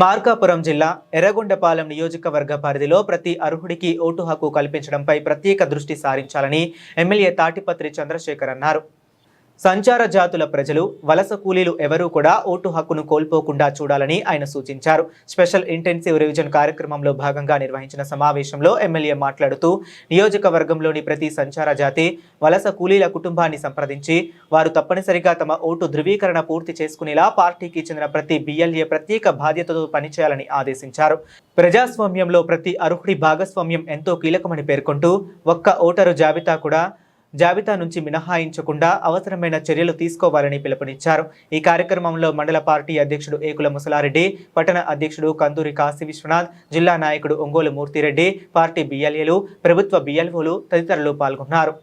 మార్కాపురం జిల్లా ఎర్రగొండపాలెం నియోజకవర్గ పరిధిలో ప్రతి అర్హుడికి ఓటు హక్కు కల్పించడంపై ప్రత్యేక దృష్టి సారించాలని ఎమ్మెల్యే తాటిపత్రి చంద్రశేఖర్ అన్నారు. సంచార జాతుల ప్రజలు, వలస కూలీలు ఎవరూ కూడా ఓటు హక్కును కోల్పోకుండా చూడాలని ఆయన సూచించారు. స్పెషల్ ఇంటెన్సివ్ రివిజన్ కార్యక్రమంలో భాగంగా నిర్వహించిన సమావేశంలో ఎమ్మెల్యే మాట్లాడుతూ నియోజకవర్గంలోని ప్రతి సంచార జాతి, వలస కూలీల కుటుంబాన్ని సంప్రదించి వారు తప్పనిసరిగా తమ ఓటు ధృవీకరణ పూర్తి చేసుకునేలా పార్టీకి చెందిన ప్రతి బిఎల్ఏ ప్రత్యేక బాధ్యతతో పనిచేయాలని ఆదేశించారు. ప్రజాస్వామ్యంలో ప్రతి అర్హుడి భాగస్వామ్యం ఎంతో కీలకమని పేర్కొంటూ ఒక్క ఓటరు జాబితా నుంచి మినహాయించకుండా అవసరమైన చర్యలు తీసుకోవాలని పిలుపునిచ్చారు. ఈ కార్యక్రమంలో మండల పార్టీ అధ్యక్షుడు ఏకుల ముసలారెడ్డి, పట్టణ అధ్యక్షుడు కందూరి కాశీ విశ్వనాథ్, జిల్లా నాయకుడు ఒంగోలు మూర్తిరెడ్డి, పార్టీ బిఎల్ఏలు, ప్రభుత్వ బిఎల్ఓలు తదితరులు పాల్గొన్నారు.